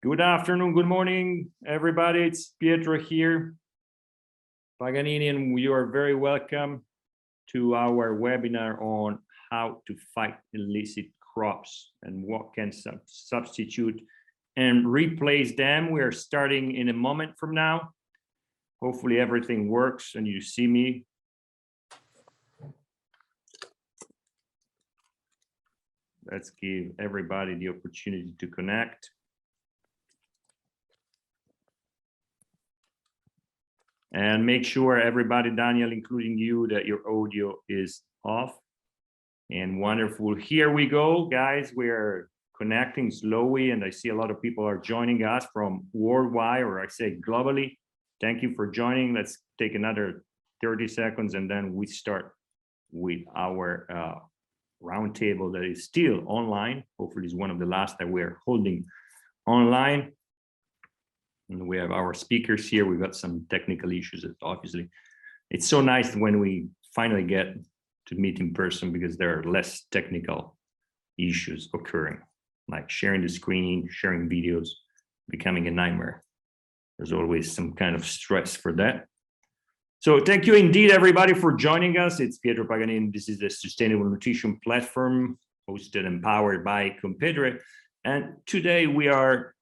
Good afternoon, good morning, everybody. It's Pietro here, Paganini, and you are very welcome to our webinar on how to fight illicit crops and what can substitute and replace them. We are starting in a moment from now. Hopefully everything works and you see me. Let's give everybody the opportunity to connect. And make sure everybody, Daniel, including you, that your audio is off. And wonderful. Here we go, guys. We're connecting slowly, and I see a lot of people are joining us from worldwide, or I say globally. Thank you for joining. Let's take another 30 seconds, and then we start with our roundtable that is still online. Hopefully, it's one of the last that we're holding online. And we have our speakers here. We've got some technical issues, obviously. It's so nice when we finally get to meet in person because there are less technical issues occurring, like sharing the screen, sharing videos, becoming a nightmare. There's always some kind of stress for that. So thank you indeed, everybody, for joining us. It's Pietro Paganini. This is the Sustainable Nutrition Platform hosted and powered by Competere. And today we are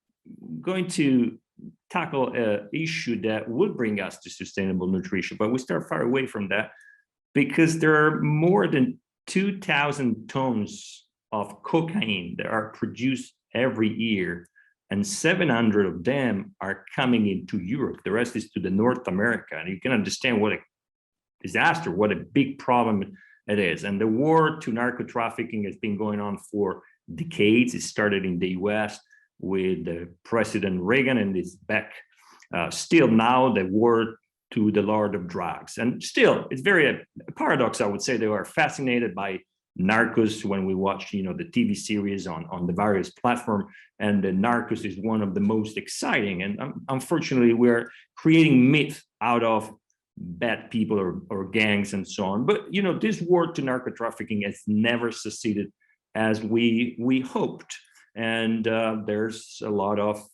going to tackle an issue that would bring us to sustainable nutrition, but we start far away from that because there are more than 2,000 tons of cocaine that are produced every year, and 700 of them are coming into Europe. The rest is to the North America, and you can understand what a disaster, what a big problem it is. And the war to narco-trafficking has been going on for decades. It started in the US with President Reagan, and it's back still now, the war to the lord of drugs. And still, it's very a paradox, I would say. They are fascinated by Narcos when we watch, the TV series on the various platforms, and the Narcos is one of the most exciting. And unfortunately, we're creating myth out of bad people or gangs and so on. But, this war to narco-trafficking has never succeeded as we hoped. And there's a lot of,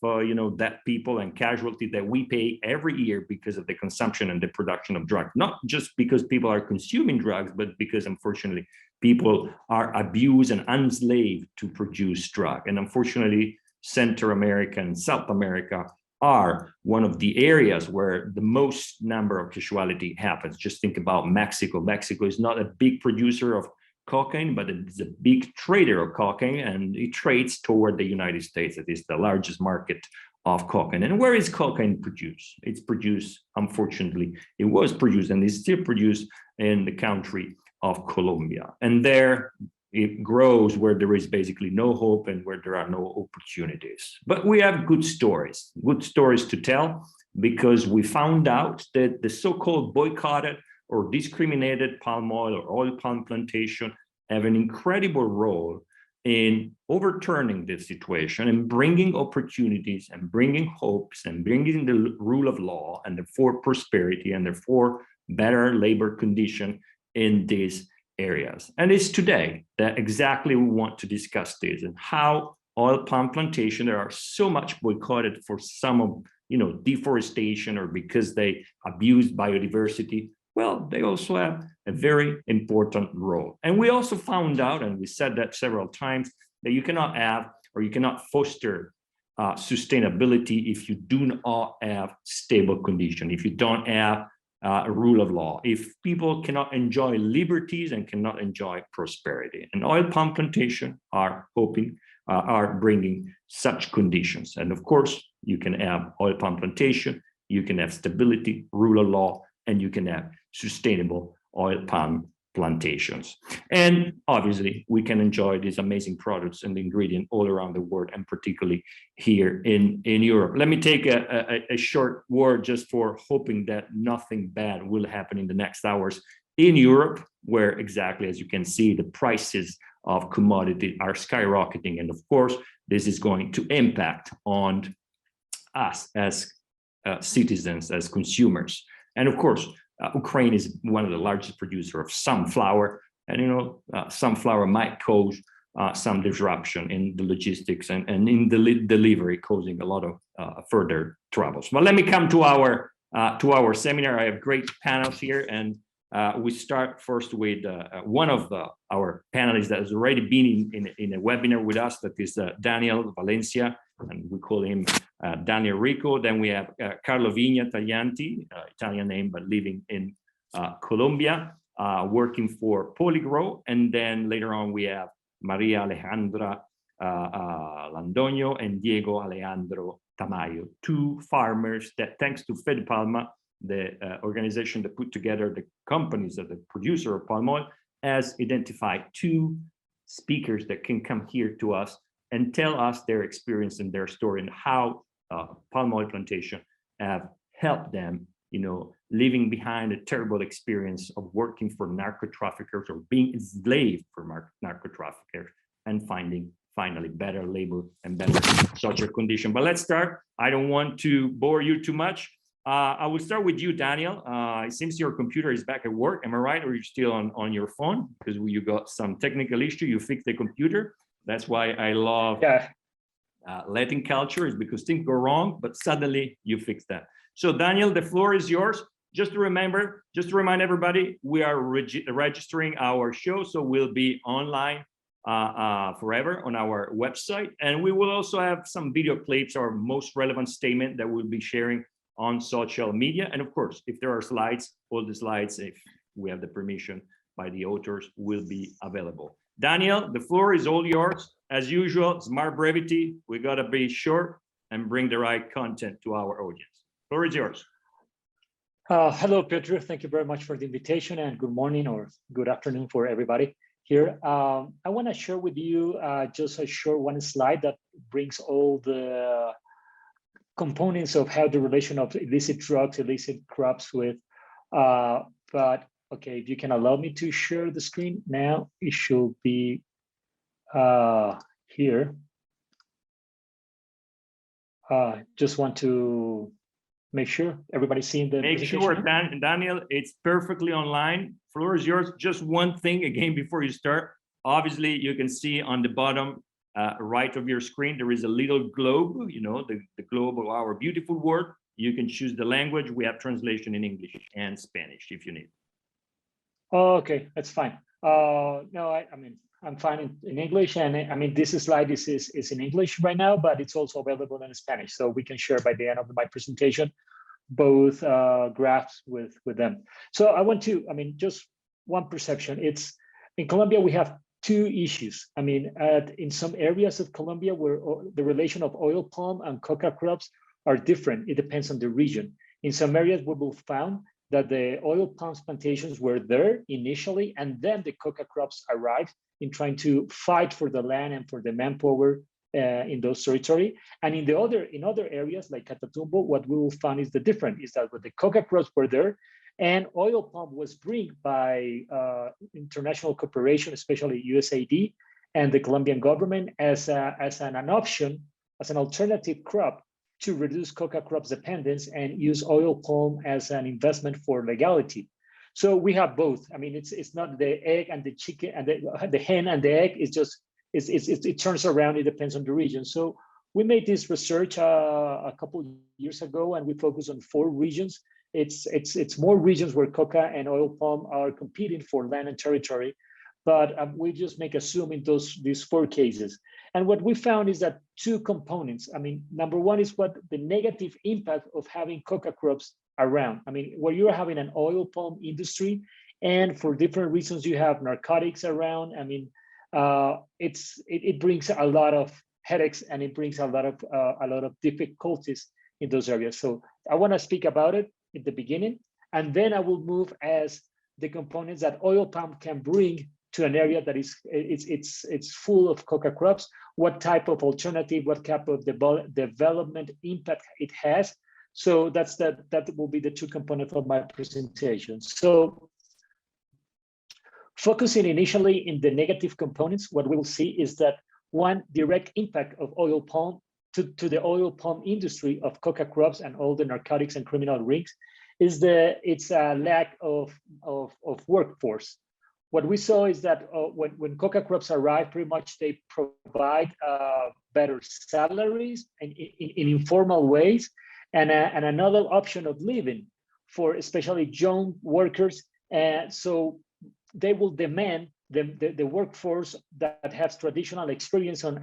dead people and casualty that we pay every year because of the consumption and the production of drugs. Not just because people are consuming drugs, but because, unfortunately, people are abused and enslaved to produce drugs. And unfortunately, Central America and South America are one of the areas where the most number of casualty happens. Just think about Mexico. Mexico is not a big producer of cocaine, but it's a big trader of cocaine, and it trades toward the United States. It is the largest market of cocaine. And where is cocaine produced? It's produced, unfortunately, it was produced and is still produced in the country of Colombia. And there it grows where there is basically no hope and where there are no opportunities. But we have good stories to tell, because we found out that the so-called boycotted or discriminated palm oil or oil palm plantation have an incredible role in overturning this situation and bringing opportunities and bringing hopes and bringing the rule of law and therefore prosperity and therefore better labor condition in these areas. And it's today that exactly we want to discuss this and how oil palm plantation, there are so much boycotted for some of, deforestation or because they abuse biodiversity. Well, they also have a very important role. And we also found out, and we said that several times, that you cannot have or you cannot foster sustainability if you do not have stable conditions, if you don't have a rule of law, if people cannot enjoy liberties and cannot enjoy prosperity. And oil palm plantation are bringing such conditions. And of course, you can have oil palm plantation, you can have stability, rule of law, and you can have sustainable oil palm plantations. And obviously, we can enjoy these amazing products and ingredients all around the world, and particularly here in Europe. Let me take a short word just for hoping that nothing bad will happen in the next hours in Europe, where exactly, as you can see, the prices of commodities are skyrocketing. And of course, this is going to impact on us as citizens, as consumers. And of course, Ukraine is one of the largest producers of sunflower, and sunflower might cause some disruption in the logistics and in the delivery, causing a lot of further troubles. But let me come to our seminar. I have great panels here, and we start first with one of our panelists that has already been in a webinar with us, that is Daniel Valencia, and we call him Daniel Rico. Then we have Carlo Vigna Taglianti, Italian name, but living in Colombia, working for Polygrow. And then later on, we have Maria Alejandra Londono and Diego Alejandro Tamayo, two farmers that, thanks to Fed Palma, the organization that put together the companies that the producer of palm oil, has identified two speakers that can come here to us and tell us their experience and their story, and how palm oil plantation have helped them, leaving behind a terrible experience of working for narco traffickers or being enslaved for narco traffickers, and finding finally better labor and better social condition. But let's start. I don't want to bore you too much. I will start with you, Daniel. It seems your computer is back at work. Am I right? Or you're still on your phone? Because you got some technical issue. You fixed the computer. That's why I love Latin culture, is because things go wrong, but suddenly you fix that. So Daniel, the floor is yours. Just to remind everybody, we are registering our show, so we'll be online forever on our website. And we will also have some video clips, our most relevant statement that we'll be sharing on social media. And of course, if there are slides, all the slides, if we have the permission by the authors, will be available. Daniel, the floor is all yours. As usual, smart brevity. We gotta be short and bring the right content to our audience. The floor is yours. Hello, Pedro. Thank you very much for the invitation, and good morning or good afternoon for everybody here. I wanna share with you just a short one slide that brings all the components of how the relation of illicit drugs, illicit crops with, but okay, if you can allow me to share the screen now, it should be here. Just want to make sure everybody's seeing the Make sure, Daniel, it's perfectly online. Floor is yours. Just one thing again before you start. Obviously, you can see on the bottom right of your screen, there is a little globe, the globe of our beautiful world. You can choose the language. We have translation in English and Spanish if you need. Oh, okay, that's fine. No, I mean, I'm fine in English, and I mean, this slide is in English right now, but it's also available in Spanish. So we can share by the end of my presentation both graphs with them. So I want to, I mean, just one perception. It's in Colombia, we have two issues. I mean, in some areas of Colombia where the relation of oil palm and coca crops are different. It depends on the region. In some areas, we will found that the oil palm plantations were there initially, and then the coca crops arrived in trying to fight for the land and for the manpower in those territory. And in other areas like Catatumbo, what we will find is the different is that the coca crops were there, and oil palm was brought by international cooperation, especially USAID and the Colombian government, as an option, as an alternative crop to reduce coca crops dependence and use oil palm as an investment for legality. So we have both. I mean, it's not the egg and the chicken and the hen and the egg. It's just it turns around. It depends on the region. So we made this research a couple of years ago, and we focus on 4 regions. It's more regions where coca and oil palm are competing for land and territory, but we just make a zoom in these 4 cases. And what we found is that 2 components. I mean, number one is what the negative impact of having coca crops around. I mean, where you're having an oil palm industry, and for different reasons you have narcotics around. I mean, it brings a lot of headaches, and it brings a lot of difficulties in those areas. So I want to speak about it in the beginning, and then I will move as the components that oil palm can bring to an area that it's full of coca crops. What type of alternative, what type of development impact it has. So that will be the 2 components of my presentation. So focusing initially in the negative components, what we will see is that one direct impact of oil palm to the oil palm industry of coca crops and all the narcotics and criminal rings is it's a lack of workforce. what we saw is that when coca crops arrive, pretty much they provide better salaries and in informal ways, and another option of living for especially young workers. And so they will demand the workforce that has traditional experience on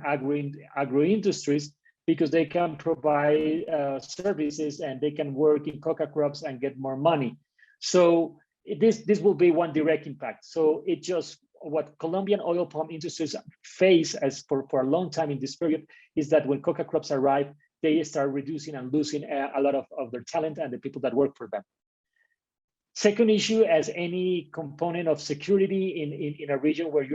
agro industries, because they can provide services and they can work in coca crops and get more money. So this will be one direct impact. So it just, what Colombian oil palm industries face as for a long time in this period is that when coca crops arrive, they start reducing and losing a lot of their talent and the people that work for them. Second issue, as any component of security in a region where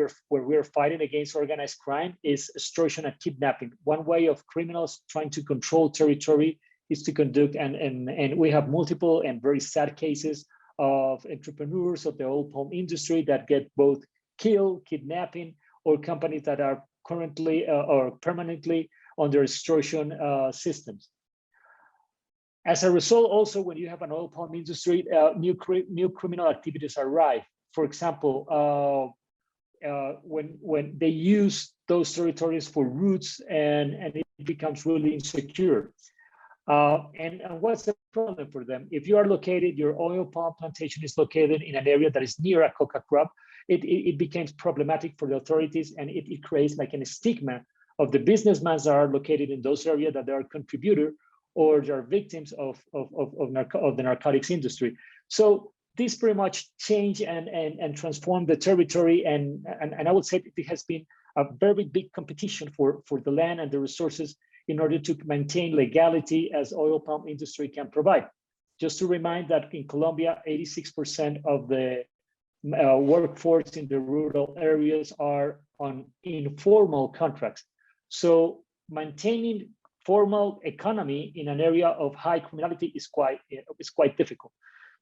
we're fighting against organized crime, is extortion and kidnapping. One way of criminals trying to control territory is to conduct, and we have multiple and very sad cases of entrepreneurs of the oil palm industry that get both killed, kidnapping, or companies that are currently or permanently under extortion systems. As a result, also, when you have an oil palm industry, new criminal activities arrive. For example, when they use those territories for routes, and it becomes really insecure. And what's the problem for them? If you are located, your oil palm plantation is located in an area that is near a coca crop, it becomes problematic for the authorities, and it creates like a stigma of the businessmen that are located in those areas, that they are contributor or they are victims of the narcotics industry. So this pretty much change and transform the territory, and I would say it has been a very big competition for the land and the resources in order to maintain legality as oil palm industry can provide. Just to remind that in Colombia, 86% of the workforce in the rural areas are on informal contracts. So maintaining formal economy in an area of high criminality is quite difficult.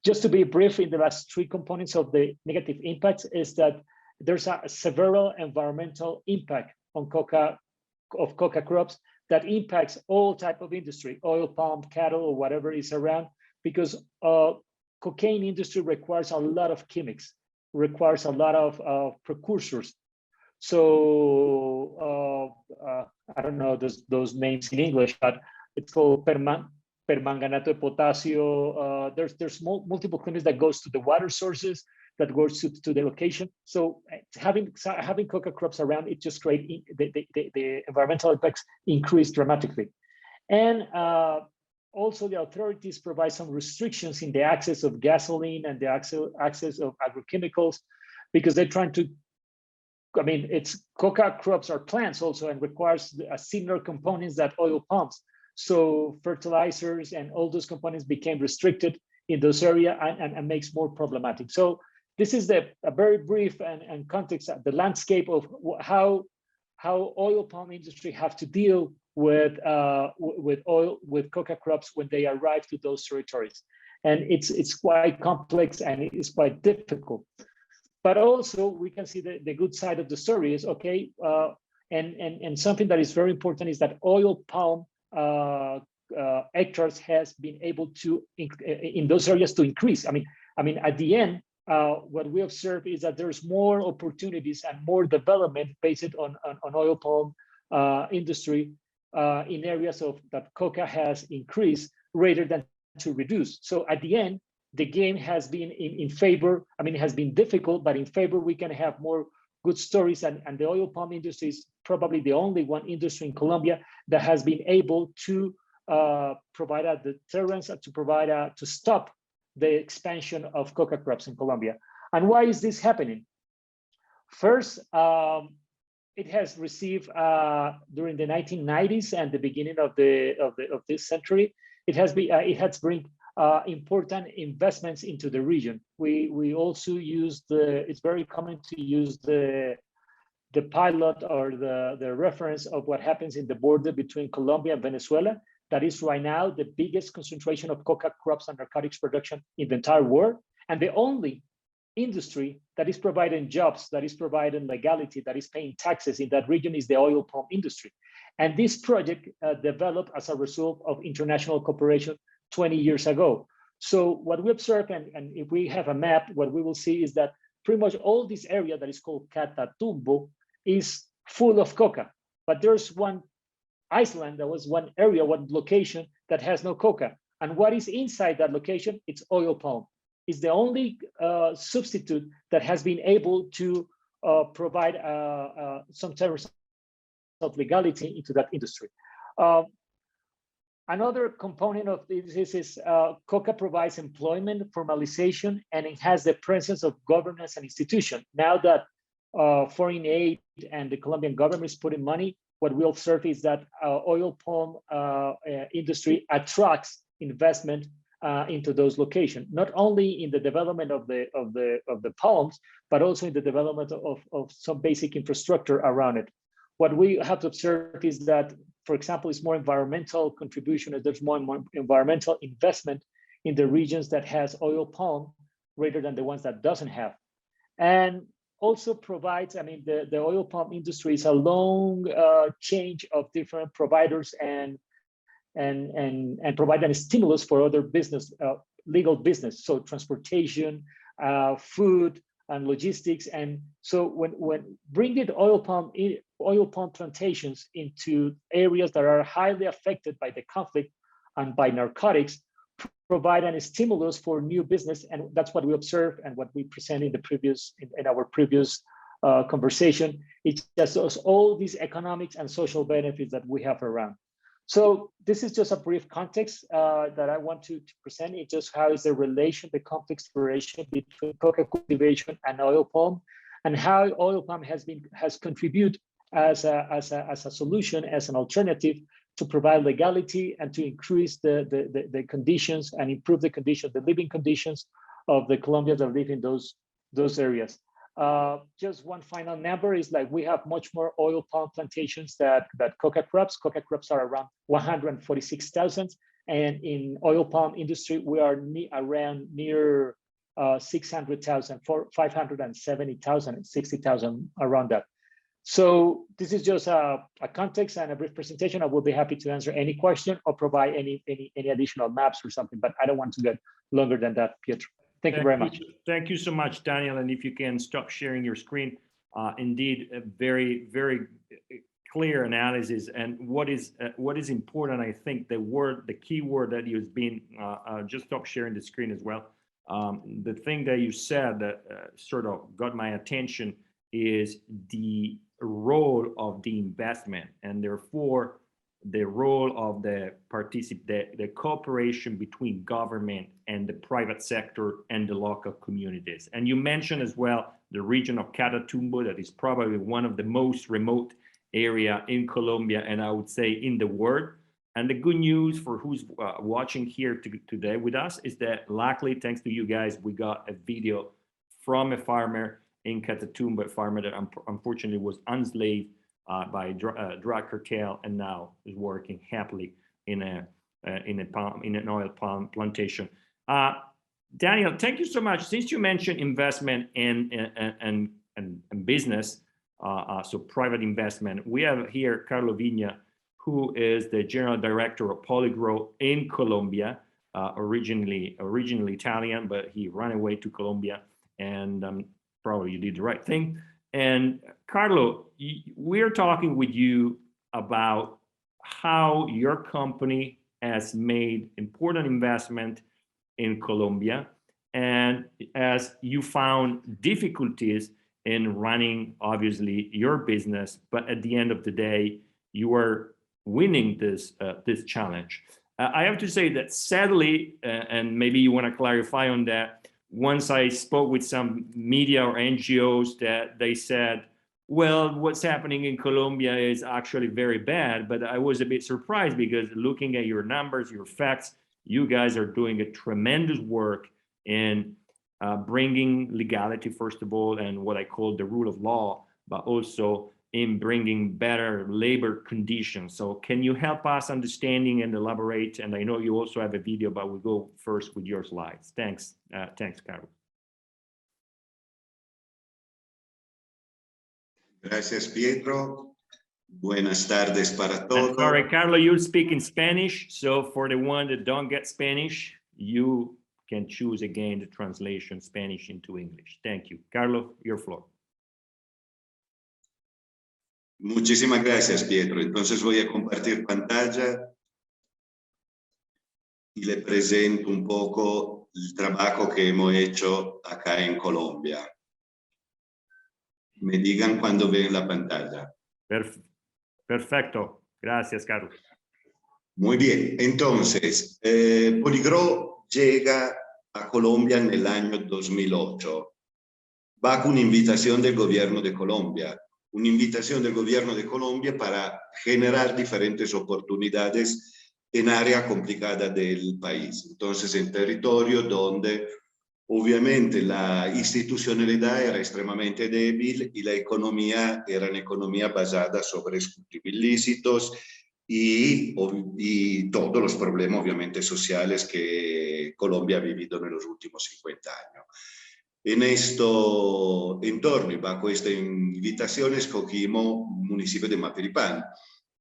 Just to be brief, in the last three components of the negative impacts is that there's a severe environmental impact on coca crops that impacts all type of industry, oil palm, cattle, or whatever is around, because cocaine industry requires a lot of chemics, requires a lot of precursors. So I don't know those names in English, but it's called permanganato de potasio. There's multiple chemicals that goes to the water sources, that goes to the location. So having coca crops around, it just create the environmental impacts increase dramatically. And also the authorities provide some restrictions in the access of gasoline and the access of agrochemicals, because they're trying to, I mean, it's coca crops are plants also, and requires similar components that oil palms. So fertilizers and all those components became restricted in those areas, and makes more problematic. So this is a very brief and context, the landscape of how oil palm industry have to deal with coca crops when they arrive to those territories. And it's quite complex and it's quite difficult. But also we can see the good side of the story is, okay, and something that is very important is that oil palm hectares has been able to, in those areas, to increase. I mean, at the end, what we observe is that there's more opportunities and more development based on oil palm industry in areas of that coca has increased rather than to reduce. So at the end, the game has been in favor. I mean, it has been difficult, but in favor, we can have more good stories. And the oil palm industry is probably the only one industry in Colombia that has been able to provide a deterrence, to stop the expansion of coca crops in Colombia. And why is this happening? First, it has received during the 1990s and the beginning of this century, it has bring important investments into the region. We also use it's very common to use the pilot or the reference of what happens in the border between Colombia and Venezuela. That is right now the biggest concentration of coca crops and narcotics production in the entire world. And the only industry that is providing jobs, that is providing legality, that is paying taxes in that region is the oil palm industry. And this project developed as a result of international cooperation 20 years ago. So what we observe, and if we have a map, what we will see is that pretty much all this area that is called Catatumbo is full of coca. But there's one island, there was one area, one location that has no coca. And what is inside that location? It's oil palm. It's the only substitute that has been able to provide some terms of legality into that industry. Another component of this is coca provides employment, formalization, and it has the presence of governance and institution. Now that foreign aid and the Colombian government is putting money, what we observe is that oil palm industry attracts investment into those locations, not only in the development of the palms, but also in the development of some basic infrastructure around it. What we have to observe is that, for example, it's more environmental contribution, and there's more environmental investment in the regions that has oil palm rather than the ones that doesn't have. And also provides, I mean, the oil palm industry is a long chain of different providers and provide a stimulus for other business, legal business, so transportation, food, and logistics. And so when bringing oil palm plantations into areas that are highly affected by the conflict and by narcotics, provide a stimulus for new business. And that's what we observe and what we present in our previous conversation. It just all these economics and social benefits that we have around. So this is just a brief context that I want to present. It just how is the relation, the complex relation between coca cultivation and oil palm, and how oil palm has contributed as a solution, as an alternative to provide legality and to increase the conditions and improve the conditions, the living conditions of the Colombians that live in those areas. Just one final number is like we have much more oil palm plantations that coca crops. Coca crops are around 146,000, and in oil palm industry we are around near 600,000, 570,000, 60,000 around that. So this is just a context and a brief presentation. I will be happy to answer any question or provide any additional maps or something, but I don't want to get longer than that, Pietro. Thank you very much. Thank you so much, Daniel. And if you can stop sharing your screen, indeed, a very, very clear analysis. And what is important, I think, the key word that has been, just stop sharing the screen as well. The thing that you said that sort of got my attention is the role of the investment, and therefore the role of the cooperation between government and the private sector and the local communities. And you mentioned as well the region of Catatumbo, that is probably one of the most remote area in Colombia, and I would say in the world. And the good news for who's watching here today with us is that luckily, thanks to you guys, we got a video from a farmer in Catatumbo, a farmer that unfortunately was enslaved by drug cartel and now is working happily in an oil palm plantation. Daniel, thank you so much. Since you mentioned investment and business, so private investment, we have here Carlo Vigna, who is the general director of Polygrow in Colombia, originally Italian, but he ran away to Colombia, and probably you did the right thing. And Carlo, we're talking with you about how your company has made important investment in Colombia, and as you found difficulties in running, obviously, your business, but at the end of the day, you are winning this challenge. I have to say that sadly, and maybe you want to clarify on that, once I spoke with some media or NGOs that they said, well, what's happening in Colombia is actually very bad, but I was a bit surprised because looking at your numbers, your facts, you guys are doing a tremendous work in bringing legality, first of all, and what I call the rule of law, but also in bringing better labor conditions. So can you help us understanding and elaborate? And I know you also have a video, but we'll go first with your slides. Thanks, Carlos. Gracias, Pietro. Buenas tardes para todos. Sorry, Carlos, you speak in Spanish. So for the one that don't get Spanish, you can choose again the translation Spanish into English. Thank you. Carlos, your floor. Muchísimas gracias, Pietro. Entonces voy a compartir pantalla y le presento un poco el trabajo que hemos hecho acá en Colombia. Me digan cuando ven la pantalla. Perfecto. Gracias, Carlos. Muy bien. Entonces, Poligro llega a Colombia en el año 2008, bajo una invitación del gobierno de Colombia. Una invitación del gobierno de Colombia para generar diferentes oportunidades en área complicada del país. Entonces, en territorio donde obviamente la institucionalidad era extremadamente débil y la economía era una economía basada sobre cultivos ilícitos y todos los problemas obviamente sociales que Colombia ha vivido en los últimos 50 años. En esto entorno y bajo esta invitación escogimos el municipio de Mapiripán.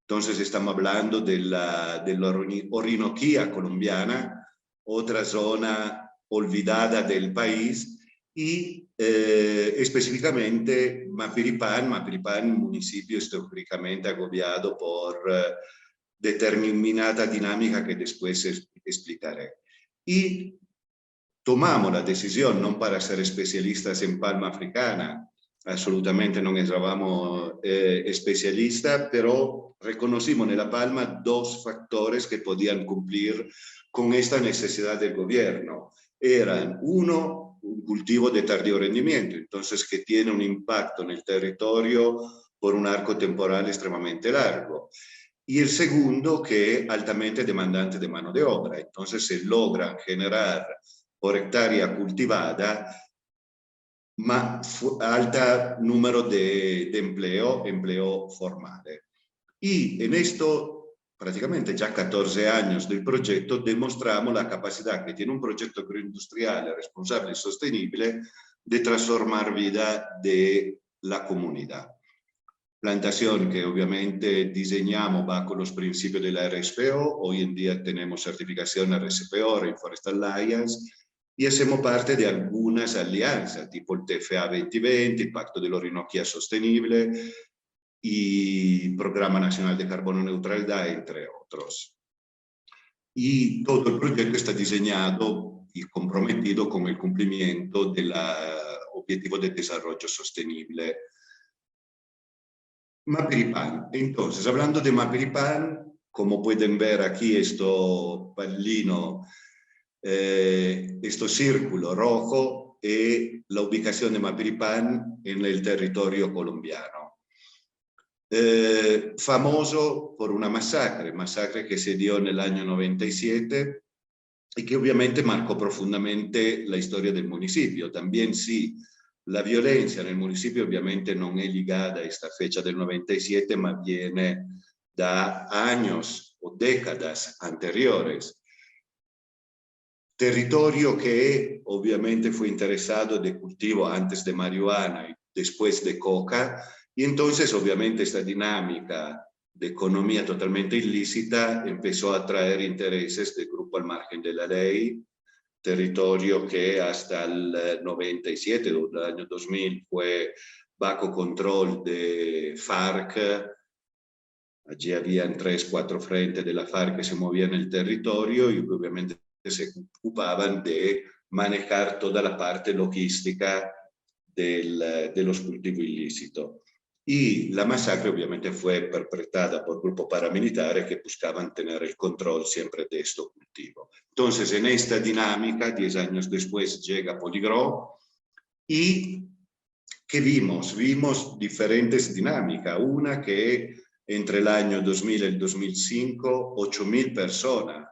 Entonces estamos hablando de la Orinoquía colombiana, otra zona olvidada del país, y específicamente Mapiripán, un municipio históricamente agobiado por determinada dinámica que después explicaré. Y tomamos la decisión, no para ser especialistas en palma africana, absolutamente no eravamo especialistas, pero reconocimos en la palma dos factores que podían cumplir con esta necesidad del gobierno. Eran, uno, un cultivo de tardío rendimiento, entonces que tiene un impacto en el territorio por un arco temporal extremadamente largo. Y el segundo, que es altamente demandante de mano de obra. Entonces se logra generar por hectárea cultivada alto número de empleo formal. Y en esto, prácticamente ya 14 años del proyecto, demostramos la capacidad que tiene un proyecto agroindustrial responsable y sostenible de transformar vida de la comunidad. Plantación que obviamente diseñamos bajo los principios de la RSPO. Hoy en día tenemos certificación RSPO, Rainforest Alliance, y hacemos parte de algunas alianzas, tipo el TFA 2020, el Pacto de la Orinoquía Sostenible y Programa Nacional de Carbono Neutralidad, entre otros. Y todo el proyecto está diseñado y comprometido con el cumplimiento del Objetivo de Desarrollo Sostenible. Mapiripán. Entonces, hablando de Mapiripán, como pueden ver aquí, esto pallino, este círculo rojo es la ubicación de Mapiripán en el territorio colombiano. Famoso por una masacre que se dio en el año 97 y que obviamente marcó profundamente la historia del municipio. También sí, la violencia en el municipio obviamente no es ligada a esta fecha del 97, ma viene da años o décadas anteriores. Territorio que obviamente fue interesado de cultivo antes de marihuana y después de coca, y entonces obviamente esta dinámica de economía totalmente ilícita empezó a atraer intereses del grupo al margen de la ley, territorio que hasta el 97, el año 2000, fue bajo control de FARC. Allí habían 3 o 4 frentes de la FARC que se movían en el territorio y obviamente se ocupaban de manejar toda la parte logística de los cultivos ilícitos. Y la masacre obviamente fue perpetrada por grupos paramilitares que buscaban tener el control siempre de estos cultivos. Entonces, en esta dinámica, 10 años después, llega Poligro y ¿qué vimos? Vimos diferentes dinámicas. Una que entre el año 2000 y el 2005, 8.000 personas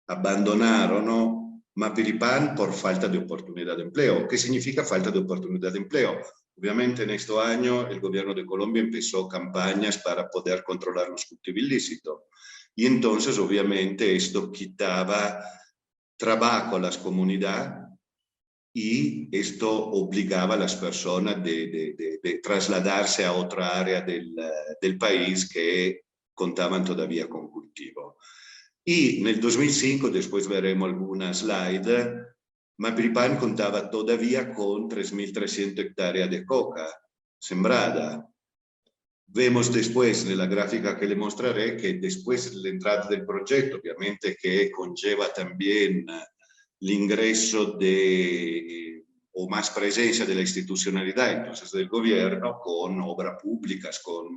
abandonaron Mapiripán por falta de oportunidad de empleo. ¿Qué significa falta de oportunidad de empleo? Obviamente en este año el gobierno de Colombia empezó campañas para poder controlar los cultivos ilícitos. Y entonces obviamente esto quitaba trabajo a las comunidades y esto obligaba a las personas de trasladarse a otra área del país que contaban todavía con cultivo. Y nel 2005, después veremos algunas slide, Mapiripán contaba todavía con 3.300 hectáreas de coca sembrada. Vemos después en la gráfica que le mostraré que después de la entrada del proyecto, obviamente que conlleva también l'ingreso o más presencia de la institucionalidad, entonces del gobierno, con obras públicas, con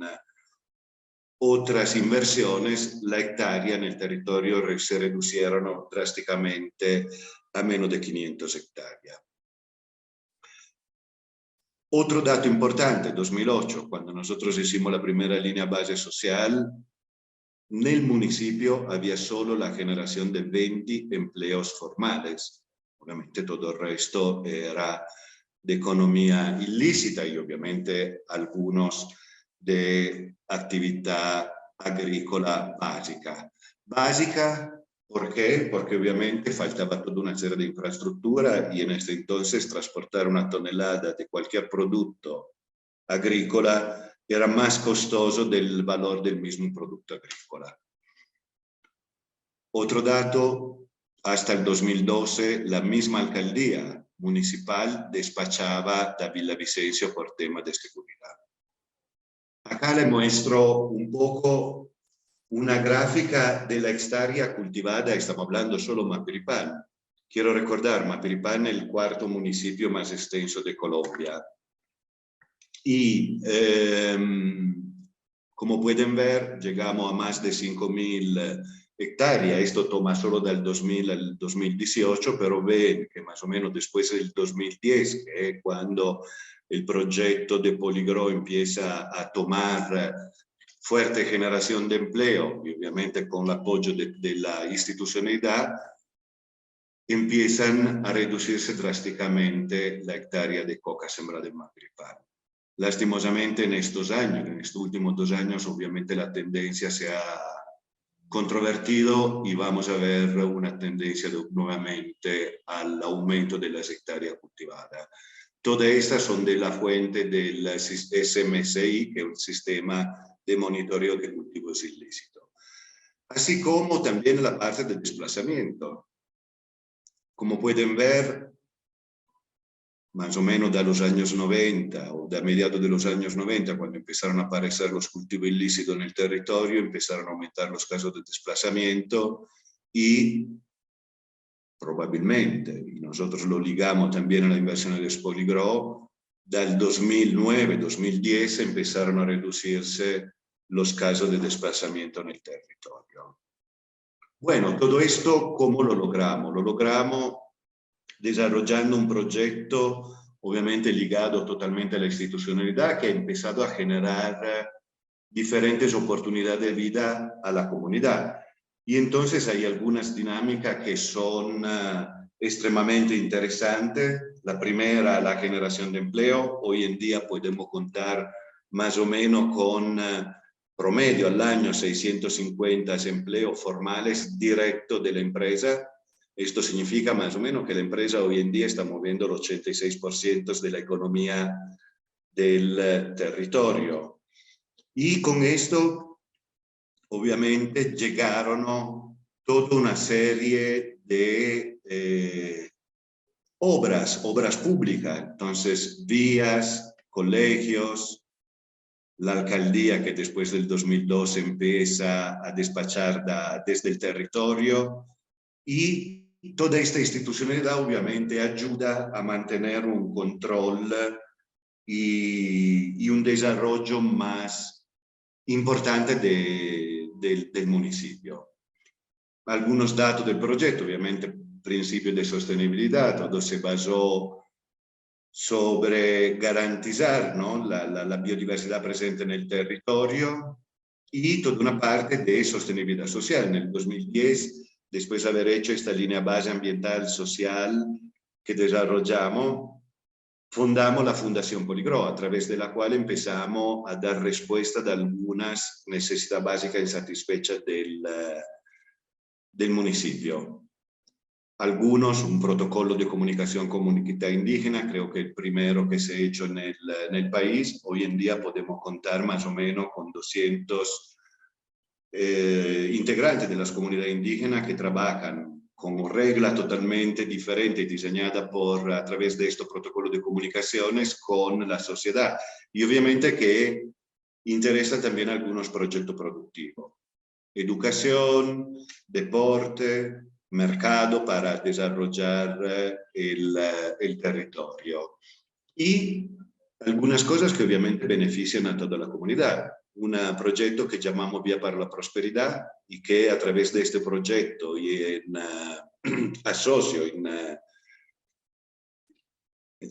otras inversiones, la hectárea en el territorio se reducieron drásticamente a menos de 500 hectáreas. Otro dato importante, 2008, cuando nosotros hicimos la primera línea base social, en el municipio había solo la generación de 20 empleos formales. Obviamente todo el resto era de economía ilícita y obviamente algunos de actividad agrícola básica. Básica, ¿por qué? Porque obviamente faltaba toda una serie de infraestructura y en este entonces transportar una tonelada de cualquier producto agrícola era más costoso del valor del mismo producto agrícola. Otro dato, hasta el 2012 la misma alcaldía municipal despachaba a Villavicencio por temas de seguridad. Acá le muestro un poco una gráfica de la hectárea cultivada, estamos hablando solo de Mapiripán. Quiero recordar, Mapiripán es el cuarto municipio más extenso de Colombia. Y como pueden ver, llegamos a más de 5.000 hectáreas. Esto toma solo del 2000 al 2018, pero ven que más o menos después del 2010, que es cuando el proyecto de Poligro empieza a tomar fuerte generación de empleo, y obviamente con el apoyo de la institucionalidad, empiezan a reducirse drásticamente la hectárea de coca sembrada en Mapiripán. Lastimosamente en estos años, en estos últimos 2 años, obviamente la tendencia se ha controvertido y vamos a ver una tendencia nuevamente al aumento de las hectáreas cultivadas. Todas estas son de la fuente del SMSI, que es un sistema de monitoreo de cultivos ilícitos. Así como también la parte del desplazamiento. Como pueden ver, más o menos de los años 90 o de mediados de los años 90, cuando empezaron a aparecer los cultivos ilícitos en el territorio, empezaron a aumentar los casos de desplazamiento y probablemente, y nosotros lo ligamos también a la inversión de Poligro, del 2009-2010 empezaron a reducirse los casos de desplazamiento en el territorio. Bueno, todo esto, ¿cómo lo logramos? Lo logramos desarrollando un proyecto obviamente ligado totalmente a la institucionalidad que ha empezado a generar diferentes oportunidades de vida a la comunidad. Y entonces hay algunas dinámicas que son extremadamente interesantes. La primera, la generación de empleo. Hoy en día podemos contar más o menos con promedio al año 650 empleos formales directos de la empresa. Esto significa más o menos que la empresa hoy en día está moviendo el 86% de la economía del territorio. Y con esto, obviamente, llegaron toda una serie de obras públicas. Entonces, vías, colegios, la alcaldía que después del 2012 empieza a despachar desde el territorio y toda esta institucionalidad obviamente ayuda a mantener un control y un desarrollo más importante del municipio. Algunos datos del proyecto, obviamente, principio de sostenibilidad, todo se basó sobre garantizar, ¿no?, la biodiversidad presente en el territorio y toda una parte de sostenibilidad social. En el 2010, después de haber hecho esta línea base ambiental social que desarrollamos, fundamos la Fundación Poligro, a través de la cual empezamos a dar respuesta a algunas necesidades básicas insatisfechas del municipio. Algunos, un protocolo de comunicación con comunidad indígena, creo que el primero que se ha hecho en el país. Hoy en día podemos contar más o menos con 200 integrantes de las comunidades indígenas que trabajan con reglas totalmente diferentes diseñadas a través de estos protocolos de comunicaciones con la sociedad. Y obviamente que interesa también algunos proyectos productivos. Educación, deporte, mercado para desarrollar el territorio. Y algunas cosas que obviamente benefician a toda la comunidad. Un proyecto que llamamos Vía para la Prosperidad y que a través de este proyecto y asocio,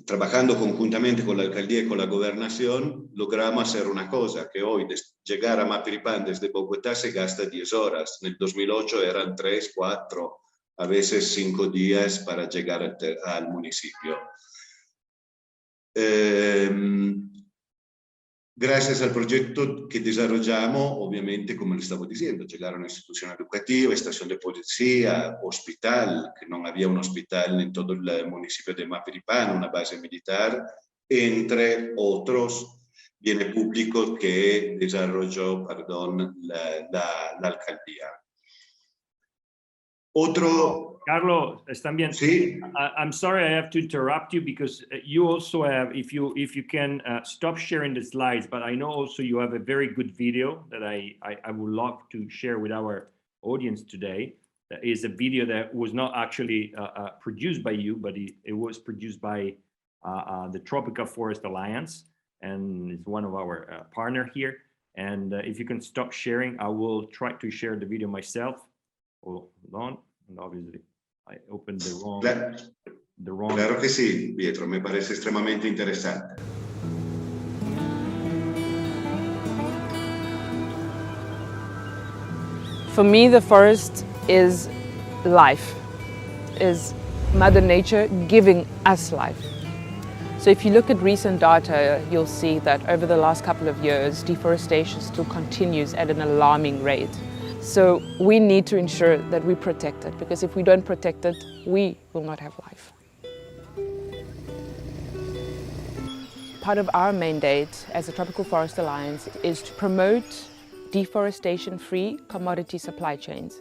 trabajando conjuntamente con la alcaldía y con la gobernación, logramos hacer una cosa, que hoy llegar a Mapiripán desde Bogotá se gasta 10 horas. En el 2008 eran 3, 4, a veces 5 días para llegar al municipio. Gracias al proyecto que desarrollamos, obviamente, como le estaba diciendo, llegaron a institución educativa, estación de policía, hospital, que no había un hospital en todo el municipio de Mapiripán, una base militar, entre otros bienes públicos que desarrolló, la alcaldía. Otro... Carlos, están bien. Sí. I'm sorry, I have to interrupt you because you also have, if you can stop sharing the slides, but I know also you have a very good video that I would love to share with our audience today. That is a video that was not actually produced by you, but it was produced by the Tropical Forest Alliance, and it's one of our partner here. And if you can stop sharing, I will try to share the video myself. Hold on, and obviously I opened the wrong. Claro que sí, Pietro, me parece extremadamente interesante. For me, the forest is life, is Mother Nature giving us life. So if you look at recent data, you'll see that over the last couple of years, deforestation still continues at an alarming rate. So we need to ensure that we protect it, because if we don't protect it, we will not have life. Part of our mandate as the Tropical Forest Alliance is to promote deforestation-free commodity supply chains,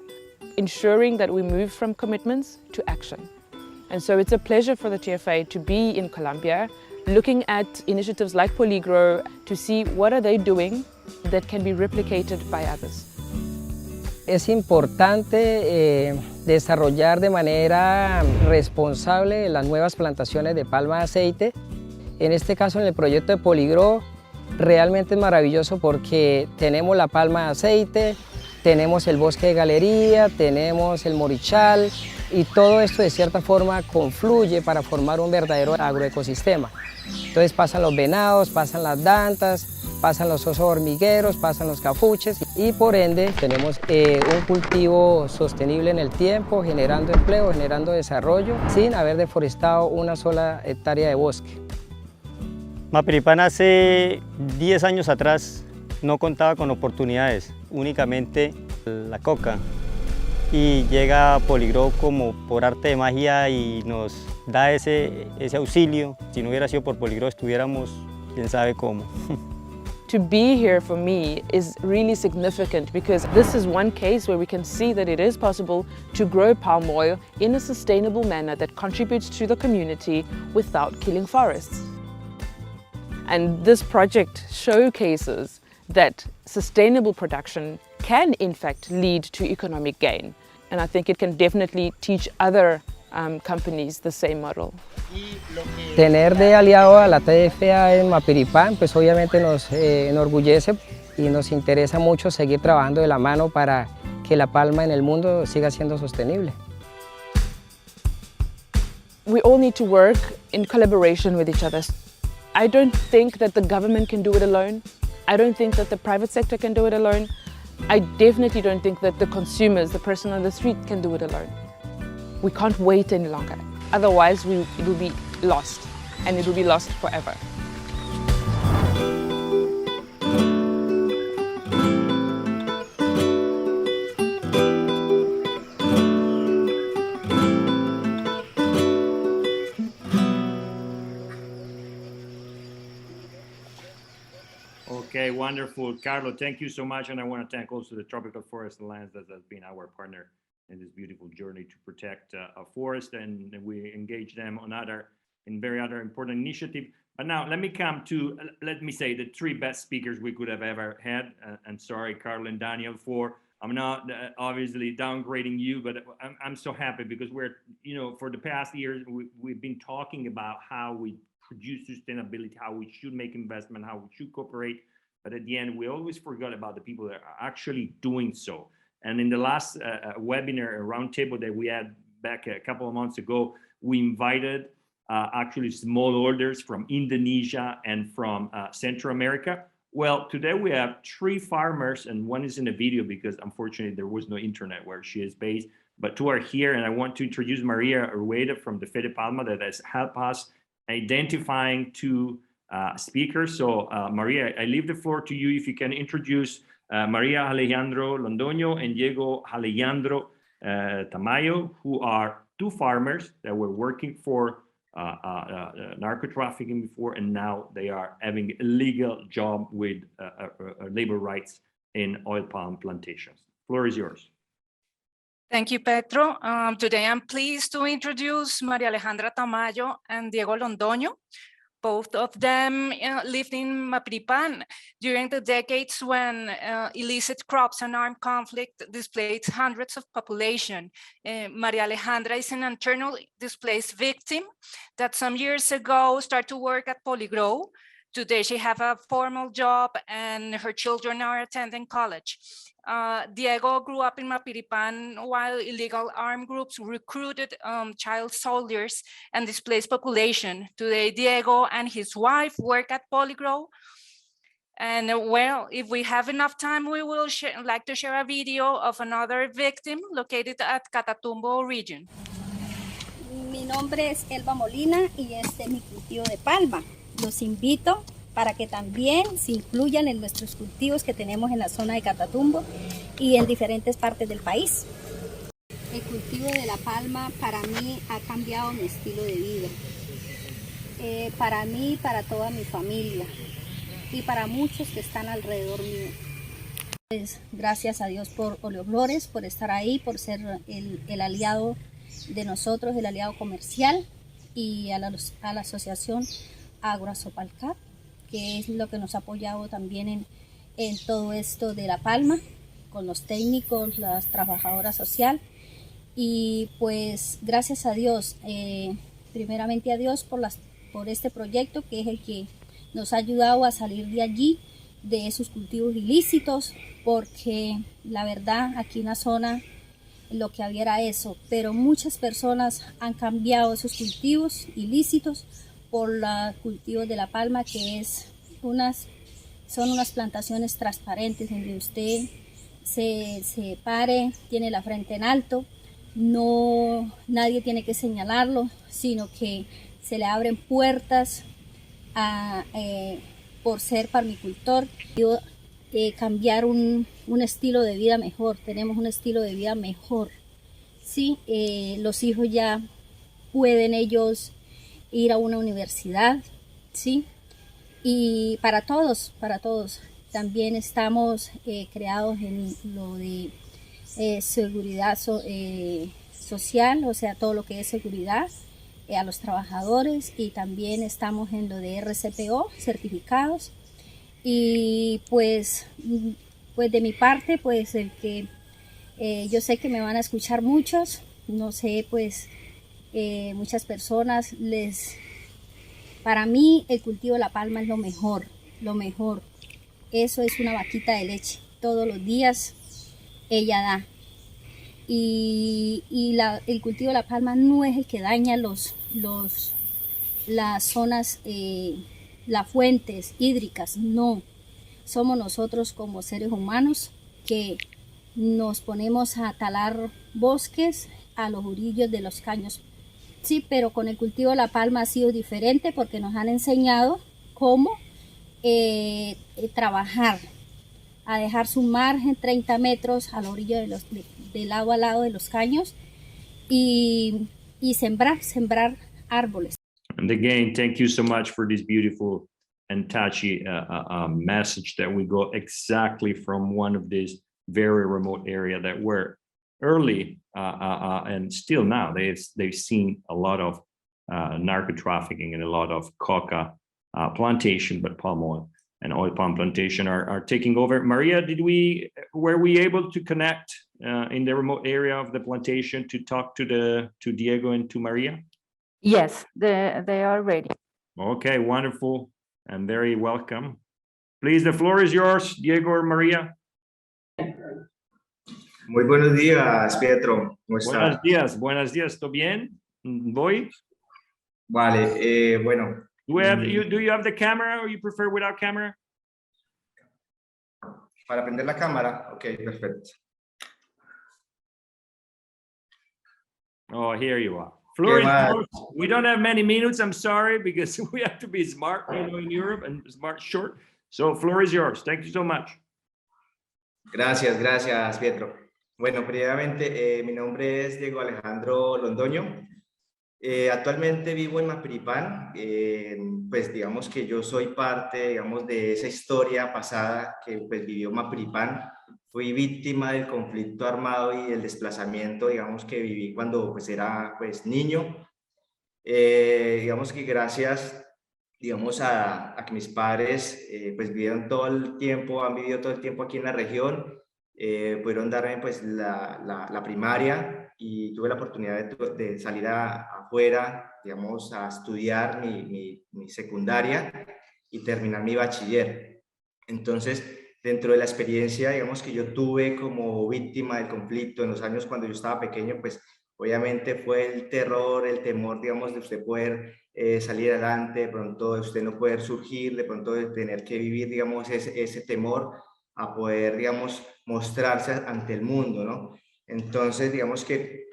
ensuring that we move from commitments to action. And so it's a pleasure for the TFA to be in Colombia, looking at initiatives like Poligro to see what are they doing that can be replicated by others. Es importante desarrollar de manera responsable las nuevas plantaciones de palma de aceite. En este caso, en el proyecto de Poligro, realmente es maravilloso porque tenemos la palma de aceite, tenemos el bosque de galería, tenemos el morichal y todo esto de cierta forma confluye para formar un verdadero agroecosistema. Entonces pasan los venados, pasan las dantas, pasan los osos hormigueros, pasan los cafuches y por ende tenemos un cultivo sostenible en el tiempo, generando empleo, generando desarrollo, sin haber deforestado una sola hectárea de bosque. Mapiripán hace 10 años atrás no contaba con oportunidades, únicamente la coca. Y llega Poligro como por arte de magia y nos da ese auxilio. Si no hubiera sido por Poligro estuviéramos quién sabe cómo. To be here for me is really significant because this is one case where we can see that it is possible to grow palm oil in a sustainable manner that contributes to the community without killing forests. And this project showcases that sustainable production can in fact lead to economic gain. And I think it can definitely teach other companies the same model. Tener de aliado a la TFA en Mapiripán, pues obviamente nos enorgullece y nos interesa mucho seguir trabajando de la mano para que la palma en el mundo siga siendo sostenible. We all need to work in collaboration with each other. I don't think that the government can do it alone. I don't think that the private sector can do it alone. I definitely don't think that the consumers, the person on the street, can do it alone. We can't wait any longer. Otherwise, it will be lost, and it will be lost forever. wonderful. Carlo, thank you so much. And I want to thank also the Tropical Forest Alliance that has been our partner in this beautiful journey to protect a forest. And we engage them on very other important initiative. But now let me come to, let me say, the three best speakers we could have ever had. And sorry, Carlo and Daniel, I'm not obviously downgrading you, but I'm so happy because we're, for the past years, we've been talking about how we produce sustainability, how we should make investment, how we should cooperate. But at the end, we always forgot about the people that are actually doing so. And in the last webinar, roundtable that we had back a couple of months ago, we invited actually smallholders from Indonesia and from Central America. Well, today we have 3 farmers, and one is in a video because unfortunately there was no internet where she is based, but 2 are here. And I want to introduce Maria Rueda from the Fede Palma that has helped us identifying 2 speakers. So Maria, I leave the floor to you if you can introduce Maria Alejandro Londono and Diego Alejandro Tamayo, who are 2 farmers that were working for narco-trafficking before, and now they are having a legal job with labor rights in oil palm plantations. Floor is yours. Thank you, Pedro. Today I'm pleased to introduce Maria Alejandra Tamayo and Diego Londono. Both of them lived in Mapiripan during the decades when illicit crops and armed conflict displaced hundreds of population. Maria Alejandra is an internally displaced victim that some years ago started to work at Polygrow. Today she has a formal job and her children are attending college. Diego grew up in Mapiripan while illegal armed groups recruited child soldiers and displaced population. Today, Diego and his wife work at Polygrow. And well, if we have enough time, we will like to share a video of another victim located at Catatumbo region. Mi nombre es Elba Molina y este es mi cultivo de palma. Los invito para que también se incluyan en nuestros cultivos que tenemos en la zona de Catatumbo y en diferentes partes del país. El cultivo de la palma para mí ha cambiado mi estilo de vida. Para mí, para toda mi familia y para muchos que están alrededor mío. Pues, gracias a Dios por Oleoflores, por estar ahí, por ser el aliado de nosotros, el aliado comercial, y a la asociación Agroazopalcap, que es lo que nos ha apoyado también en todo esto de la palma, con los técnicos, las trabajadoras social. Y pues gracias a Dios, primeramente a Dios por este proyecto, que es el que nos ha ayudado a salir de allí, de esos cultivos ilícitos, porque la verdad aquí en la zona lo que había era eso, pero muchas personas han cambiado esos cultivos ilícitos por los cultivos de la palma, que son unas plantaciones transparentes donde usted se pare, tiene la frente en alto, nadie tiene que señalarlo, sino que se le abren puertas por ser palmicultor. Cambiar un estilo de vida mejor, tenemos un estilo de vida mejor, ¿sí? Los hijos ya pueden ellos ir a una universidad, ¿sí? Y para todos, también estamos creados en lo de seguridad social, o sea, todo lo que es seguridad a los trabajadores, y también estamos en lo de RCPO, certificados. Y pues de mi parte, pues yo sé que me van a escuchar muchos, no sé, pues muchas personas para mí el cultivo de la palma es lo mejor, eso es una vaquita de leche, todos los días ella da, y el cultivo de la palma no es el que daña las zonas, las fuentes hídricas, no, somos nosotros como seres humanos que nos ponemos a talar bosques a los orillos de los caños. Sí, pero con el cultivo de la palma ha sido diferente porque nos han enseñado cómo trabajar, a dejar su margen 30 metros a la orilla de lado a lado de los caños y sembrar árboles. And again, thank you so much for this beautiful and touchy message that we got exactly from one of these very remote area that were early and still now they've seen a lot of narco trafficking and a lot of coca plantation, but palm oil and oil palm plantation are taking over. Maria, were we able to connect in the remote area of the plantation to talk to Diego and to Maria? Yes, they are ready. Okay, wonderful and very welcome. Please, the floor is yours, Diego or Maria. Muy buenos días, Pietro. ¿Cómo está? Buenos días, ¿todo bien? ¿Voy? Vale, bueno. Do you have the camera or you prefer without camera? Para prender la cámara, ok, perfecto. Oh, here you are. Floor is yours. We don't have many minutes, I'm sorry, because we have to be smart, you know, in Europe, and smart short. So floor is yours. Thank you so much. Gracias, Pietro. Bueno, previamente, mi nombre es Diego Alejandro Londono. Actualmente vivo en Mapiripán. Pues digamos que yo soy parte, digamos, de esa historia pasada que pues vivió Mapiripán. Fui víctima del conflicto armado y el desplazamiento, digamos, que viví cuando pues era pues niño. Digamos que gracias, digamos, a que mis padres pues vivieron todo el tiempo, han vivido todo el tiempo aquí en la región, pudieron darme pues la primaria y tuve la oportunidad de salir afuera, digamos, a estudiar mi secundaria y terminar mi bachiller. Entonces, dentro de la experiencia, digamos, que yo tuve como víctima del conflicto en los años cuando yo estaba pequeño, pues obviamente fue el terror, el temor, digamos, de usted poder salir adelante, de pronto de usted no poder surgir, de pronto de tener que vivir, digamos, ese temor a poder, digamos, mostrarse ante el mundo, ¿no? Entonces, digamos que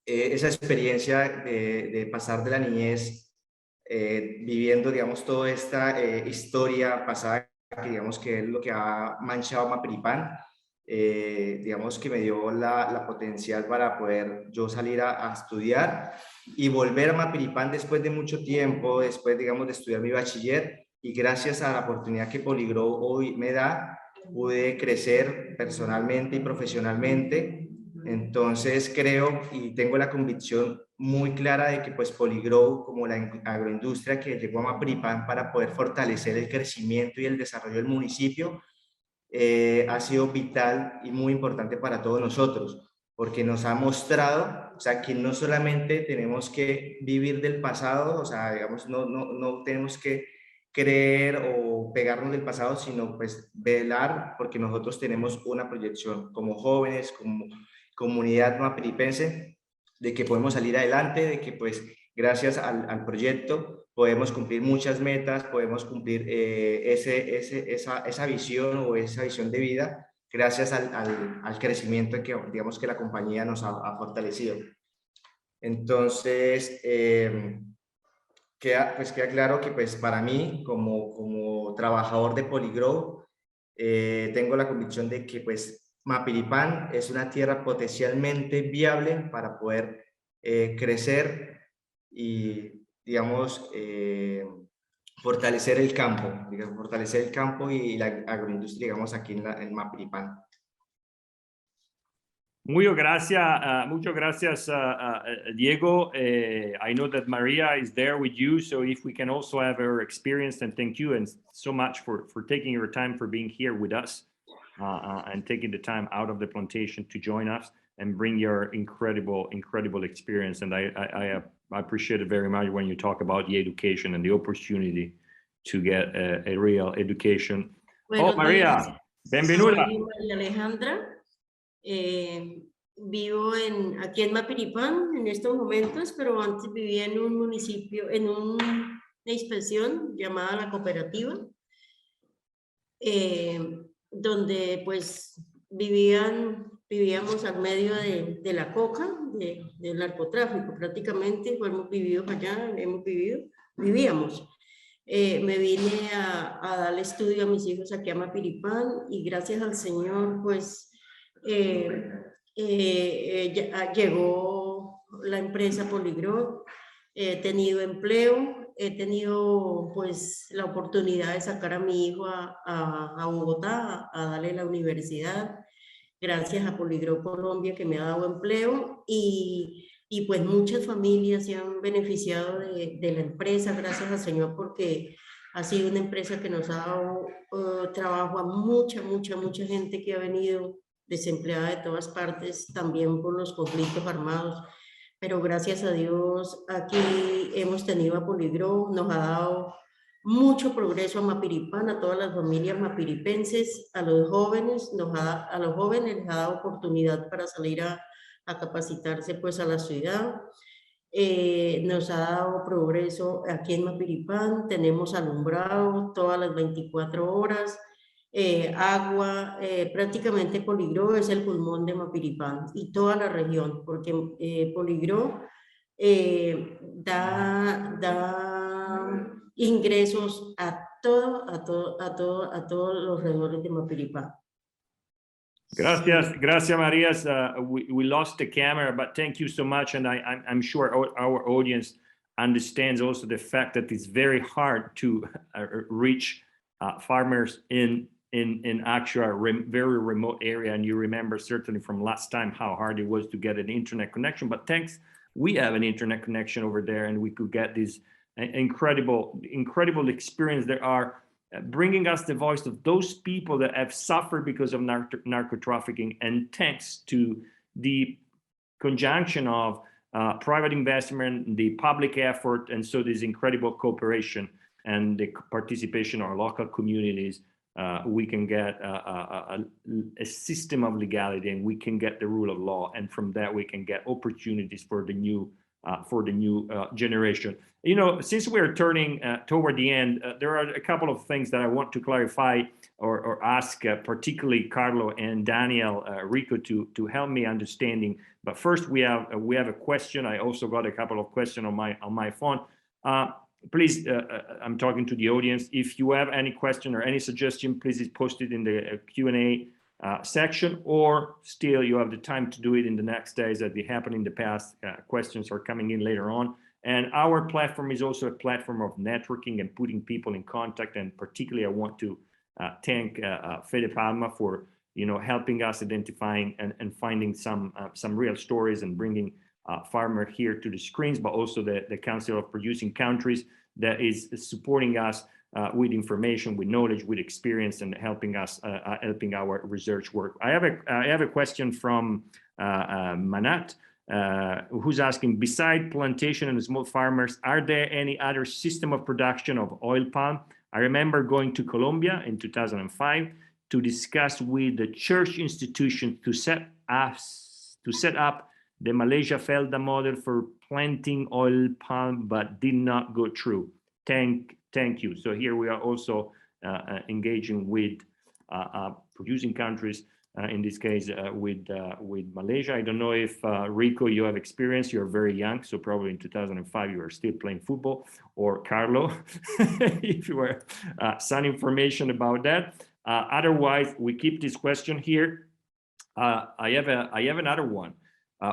esa experiencia de pasar de la niñez viviendo, digamos, toda esta historia pasada, que digamos que es lo que ha manchado Mapiripán, digamos que me dio la potencial para poder yo salir a estudiar y volver a Mapiripán después de mucho tiempo, después, digamos, de estudiar mi bachiller, y gracias a la oportunidad que Polygrow hoy me da, pude crecer personalmente y profesionalmente. Entonces creo y tengo la convicción muy clara de que pues Polygrow, como la agroindustria que llegó a Mapiripán para poder fortalecer el crecimiento y el desarrollo del municipio, ha sido vital y muy importante para todos nosotros, porque nos ha mostrado, o sea, que no solamente tenemos que vivir del pasado, o sea, digamos, no tenemos que creer o pegarnos del pasado, sino pues velar, porque nosotros tenemos una proyección como jóvenes, como comunidad mapiripense, de que podemos salir adelante, de que pues gracias al proyecto podemos cumplir muchas metas, podemos cumplir esa visión o esa visión de vida gracias al crecimiento que digamos que la compañía nos ha fortalecido. Entonces, queda claro que pues para mí como trabajador de Polygrow tengo la convicción de que pues Mapiripán es una tierra potencialmente viable para poder crecer y digamos fortalecer el campo y la agroindustria, digamos, aquí en Mapiripán. Muchas gracias, Diego. I know that Maria is there with you, so if we can also have her experience, and thank you and so much for taking your time, for being here with us and taking the time out of the plantation to join us and bring your incredible experience. And I appreciate it very much when you talk about the education and the opportunity to get a real education. Maria, benvenuta. Soy María Alejandra. Vivo aquí en Mapiripán en estos momentos, pero antes vivía en un municipio, en una inspección llamada La Cooperativa, donde pues vivíamos al medio de la coca, del narcotráfico prácticamente. Hemos vivido allá, vivíamos. Me vine a darle estudio a mis hijos aquí a Mapiripán y gracias al Señor pues llegó la empresa Polygrow, he tenido empleo, he tenido pues la oportunidad de sacar a mi hijo a Bogotá a darle la universidad, gracias a Poligrow Colombia que me ha dado empleo y pues muchas familias se han beneficiado de la empresa, gracias al Señor, porque ha sido una empresa que nos ha dado trabajo a mucha gente que ha venido desempleada de todas partes, también por los conflictos armados. Pero gracias a Dios aquí hemos tenido a Poligrow, nos ha dado mucho progreso a Mapiripán, a todas las familias mapiripenses, a los jóvenes, a los jóvenes les ha dado oportunidad para salir a capacitarse pues a la ciudad. Nos ha dado progreso aquí en Mapiripán, tenemos alumbrado todas las 24 horas, agua, prácticamente Poligrow es el pulmón de Mapiripán y toda la región, porque Poligrow da ingresos a todos los alrededores de Mapiripán. Gracias, Marias. We lost the camera, but thank you so much. And I'm sure our audience understands also the fact that it's very hard to reach farmers in actual very remote area. And you remember certainly from last time how hard it was to get an internet connection. But thanks, we have an internet connection over there, and we could get this incredible experience. There are bringing us the voice of those people that have suffered because of narco-trafficking, and thanks to the conjunction of private investment, the public effort, and so this incredible cooperation and the participation of our local communities, we can get a system of legality, and we can get the rule of law, and from that we can get opportunities for the new generation. You know, since we're turning toward the end, there are a couple of things that I want to clarify or ask, particularly Carlo and Daniel, Rico, to help me understanding. But first, we have a question. I also got a couple of questions on my phone. Please, I'm talking to the audience. If you have any question or any suggestion, please post it in the Q&A section, or still you have the time to do it in the next days that it happened in the past. Questions are coming in later on. And our platform is also a platform of networking and putting people in contact. And particularly, I want to thank Fede Palma for helping us identifying and finding some real stories and bringing farmer here to the screens, but also the Council of Producing Countries that is supporting us with information, with knowledge, with experience, and helping us, helping our research work. I have a question from Manat, who's asking, beside plantation and small farmers, are there any other system of production of oil palm? I remember going to Colombia in 2005 to discuss with the church institution to set up the Malaysia Felda model for planting oil palm, but did not go through. Thank you. So here we are also engaging with producing countries, in this case with Malaysia. I don't know if Rico, you have experience. You're very young, so probably in 2005 you were still playing football, or Carlo, if you were some information about that. Otherwise, we keep this question here. I have another one.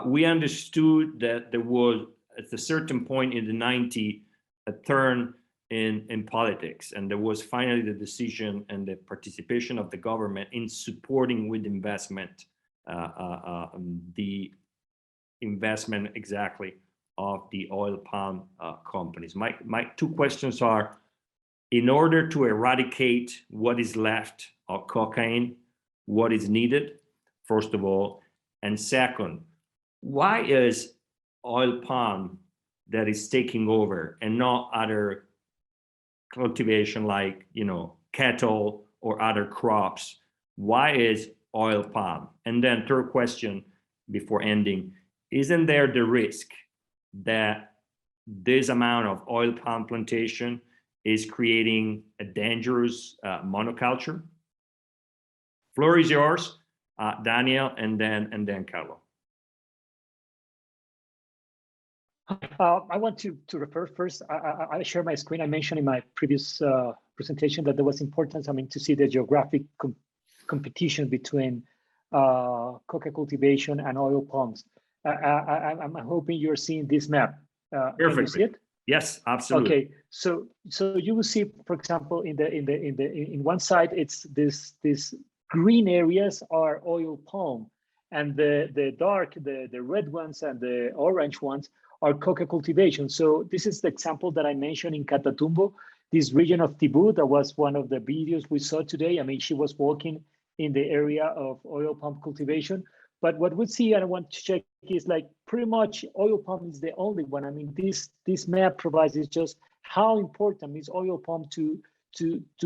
We understood that there was at a certain point in the 90s a turn in politics, and there was finally the decision and the participation of the government in supporting with investment the investment exactly of the oil palm companies. My two questions are, in order to eradicate what is left of cocaine, what is needed, first of all, and second, why is oil palm that is taking over and not other cultivation like, cattle or other crops? Why is oil palm? And then third question before ending, isn't there the risk that this amount of oil palm plantation is creating a dangerous monoculture? Floor is yours, Daniel, and then Carlo. I want to refer first. I share my screen. I mentioned in my previous presentation that there was importance, to see the geographic competition between coca cultivation and oil palms. I'm hoping you're seeing this map. Can you see it? Yes, absolutely. Okay, so you will see, for example, in one side, it's this green areas are oil palm, and the red ones and the orange ones are coca cultivation. So this is the example that I mentioned in Catatumbo, this region of Tibú. That was one of the videos we saw today. I mean, she was walking in the area of oil palm cultivation. But what we see, and I want to check, is like pretty much oil palm is the only one. I mean, this map provides is just how important is oil palm to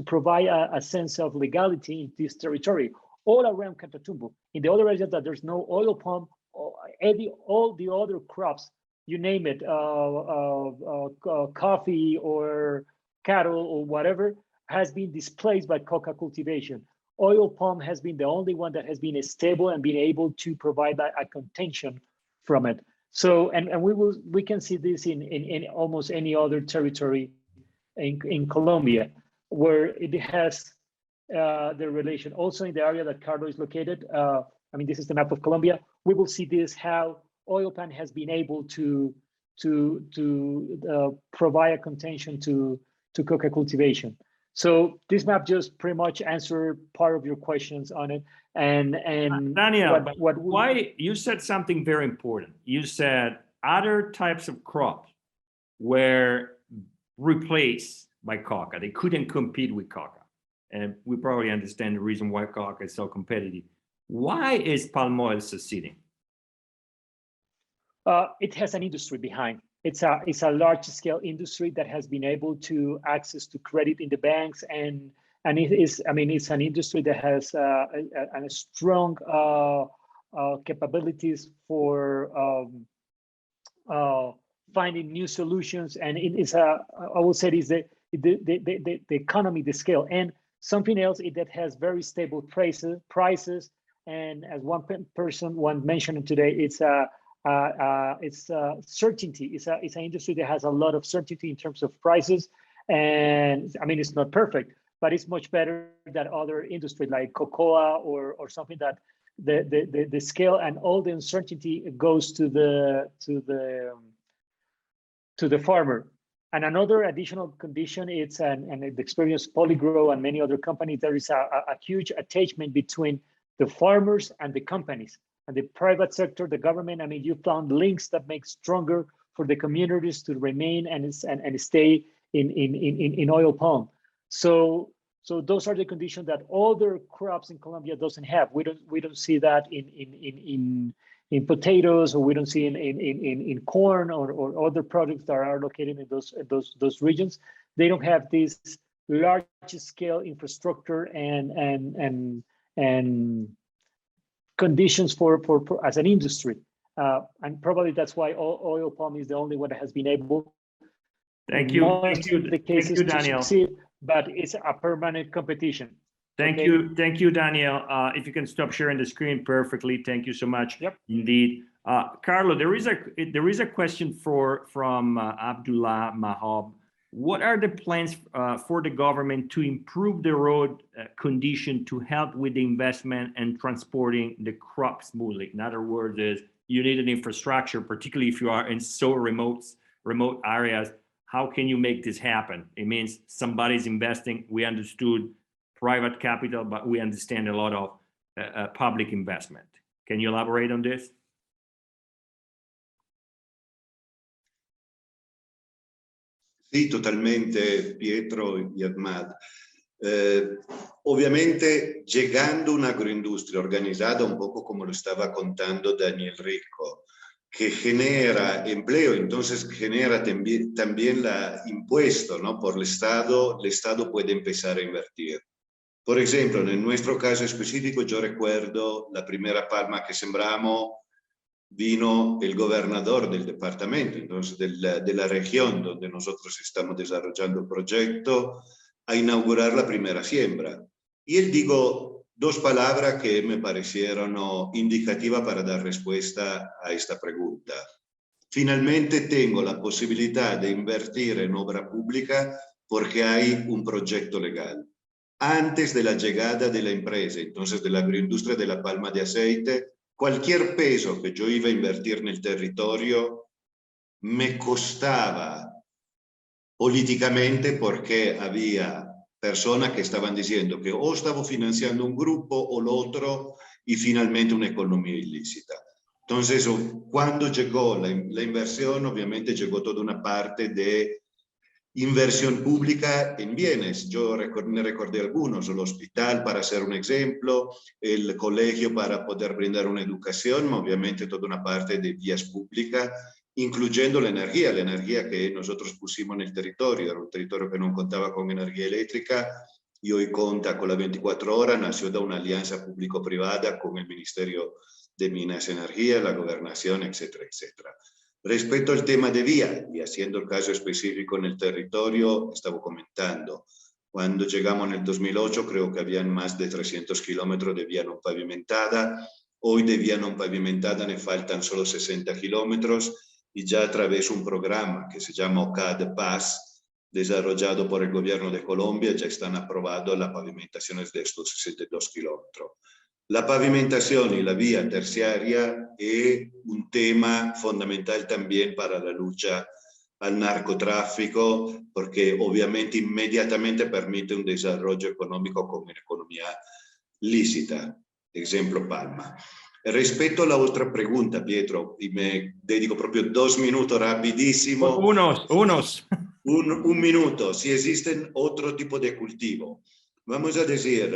provide a sense of legality in this territory all around Catatumbo. In the other areas that there's no oil palm, all the other crops, you name it, coffee or cattle or whatever, has been displaced by coca cultivation. Oil palm has been the only one that has been stable and been able to provide a contention from it. So, and we can see this in almost any other territory in Colombia, where it has the relation. Also in the area that Carlos is located, I mean, this is the map of Colombia. We will see this, how oil palm has been able to provide a contention to coca cultivation. So this map just pretty much answered part of your questions on it. And Daniel, why you said something very important. You said other types of crops were replaced by coca. They couldn't compete with coca. And we probably understand the reason why coca is so competitive. Why is palm oil succeeding? It has an industry behind. It's a large-scale industry that has been able to access to credit in the banks, and it is, I mean, it's an industry that has a strong capabilities for finding new solutions, and it is I will say it is the economy, the scale, and something else that has very stable prices, and as one mentioned today, it's certainty. It's an industry that has a lot of certainty in terms of prices, and I mean, it's not perfect, but it's much better than other industries like cocoa or something that the scale and all the uncertainty goes to the farmer. And another additional condition, it's and the experience Polygrow and many other companies, there is a huge attachment between the farmers and the companies. And the private sector, the government, I mean, you found links that make stronger for the communities to remain and stay in oil palm. So those are the conditions that other crops in Colombia doesn't have. We don't see that in potatoes, or we don't see in corn or other products that are located in those regions. They don't have this large scale infrastructure and conditions for as an industry, and probably that's why oil palm is the only one that has been able. Thank you, Daniel. Succeed, but it's a permanent competition. Thank you, Daniel. If you can stop sharing the screen perfectly, thank you so much. Yep. Indeed, Carlo, there is a question from Abdullah Mahab. What are the plans for the government to improve the road condition to help with the investment and transporting the crop smoothly? In other words, you need an infrastructure, particularly if you are in so remote areas. How can you make this happen? It means somebody's investing. We understood private capital, but we understand a lot of public investment. Can you elaborate on this? Sí, totalmente, Pietro y Ahmad. Obviamente, llegando una agroindustria organizada, un poco como lo estaba contando Daniel Rico, que genera empleo, entonces genera también impuesto, ¿no? Por el Estado puede empezar a invertir. Por ejemplo, en nuestro caso específico, yo recuerdo la primera palma que sembramos, vino el gobernador del departamento, entonces de la región donde nosotros estamos desarrollando el proyecto, a inaugurar la primera siembra. Y él dijo dos palabras que me parecieron indicativas para dar respuesta a esta pregunta. Finalmente tengo la posibilidad de invertir en obra pública porque hay un proyecto legal. Antes de la llegada de la empresa, entonces de la agroindustria de la palma de aceite, cualquier peso que yo iba a invertir en el territorio me costaba políticamente porque había personas que estaban diciendo que o estaba financiando un grupo o lo otro y finalmente una economía ilícita. Entonces, cuando llegó la inversión, obviamente llegó toda una parte de inversión pública en bienes. Yo me recordé algunos, el hospital para hacer un ejemplo, el colegio para poder brindar una educación, obviamente toda una parte de vías públicas, incluyendo la energía que nosotros pusimos en el territorio. Era un territorio que no contaba con energía eléctrica y hoy cuenta con la 24 horas, nació de una alianza público-privada con el Ministerio de Minas y Energía, la gobernación, etcétera, etcétera. Respecto al tema de vía, y haciendo el caso específico en el territorio, estaba comentando, cuando llegamos en el 2008 creo que habían más de 300 kilómetros de vía no pavimentada, hoy de vía no pavimentada ne faltan solo 60 kilómetros y ya a través de un programa que se llama OCAD Paz, desarrollado por el gobierno de Colombia, ya están aprobadas las pavimentaciones de estos 62 kilómetros. La pavimentación y la vía terciaria es un tema fundamental también para la lucha al narcotráfico, porque obviamente inmediatamente permite un desarrollo económico con una economía lícita. Ejemplo, Palma. Respecto a la otra pregunta, Pietro, y me dedico proprio 2 minutos rapidísimo. Unos. Un minuto, si existen otro tipo de cultivo. Vamos a decir,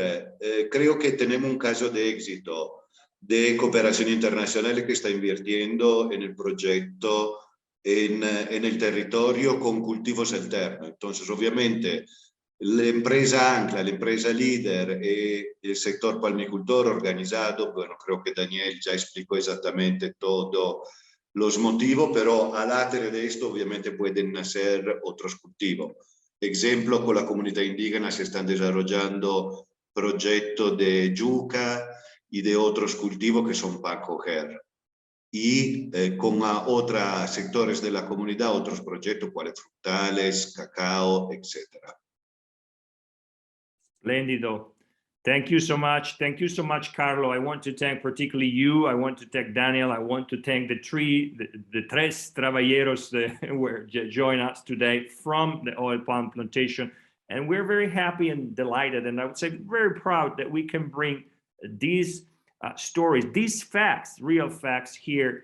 creo que tenemos un caso de éxito de cooperación internacional que está invirtiendo en el proyecto en el territorio con cultivos alternos. Entonces, obviamente, la empresa ancla, la empresa líder y el sector palmicultor organizado, bueno, creo que Daniel ya explicó exactamente todos los motivos, pero al lateral de esto obviamente pueden nacer otros cultivos. Ejemplo, con la comunidad indígena se están desarrollando proyectos de yuca y de otros cultivos que son para coger. Y con otros sectores de la comunidad, otros proyectos, cuales frutales, cacao, etc. Splendido. Thank you so much. Thank you so much, Carlo. I want to thank particularly you. I want to thank Daniel. I want to thank the tres traballeros that were joining us today from the oil palm plantation. And we're very happy and delighted, and I would say very proud that we can bring these stories, these facts, real facts here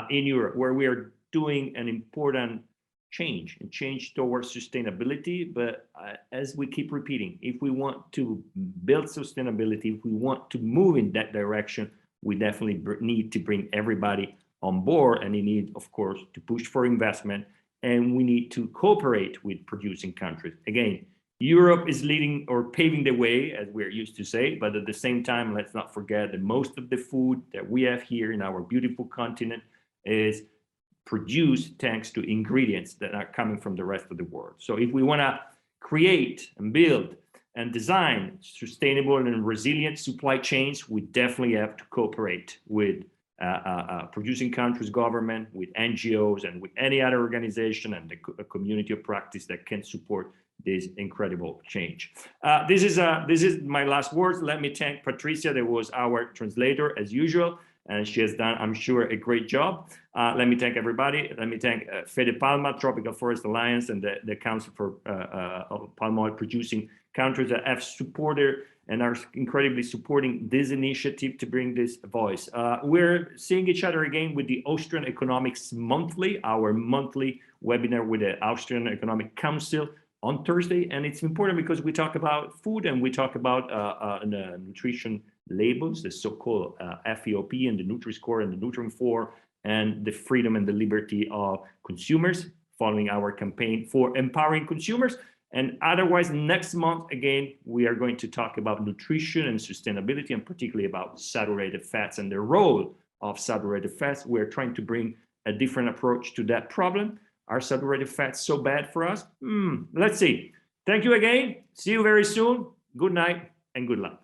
in Europe, where we are doing an important change towards sustainability. But as we keep repeating, if we want to build sustainability, if we want to move in that direction, we definitely need to bring everybody on board, and we need, of course, to push for investment, and we need to cooperate with producing countries. Again, Europe is leading or paving the way, as we're used to say, but at the same time, let's not forget that most of the food that we have here in our beautiful continent is produced thanks to ingredients that are coming from the rest of the world. So if we want to create and build and design sustainable and resilient supply chains, we definitely have to cooperate with producing countries, government, with NGOs, and with any other organization and the community of practice that can support this incredible change. This is my last words. Let me thank Patricia, that was our translator as usual, and she has done, I'm sure, a great job. Let me thank everybody. Let me thank Fede Palma, Tropical Forest Alliance, and the Council for Palm Oil Producing Countries that have supported and are incredibly supporting this initiative to bring this voice. We're seeing each other again with the Austrian Economics Monthly, our monthly webinar with the Austrian Economic Council on Thursday. And it's important because we talk about food and we talk about nutrition labels, the so-called FEOP and the Nutri-Score and the Nutrient-4, and the freedom and the liberty of consumers, following our campaign for empowering consumers. And otherwise, next month, again, we are going to talk about nutrition and sustainability, and particularly about saturated fats and the role of saturated fats. We're trying to bring a different approach to that problem. Are saturated fats so bad for us? Let's see. Thank you again. See you very soon. Good night and good luck.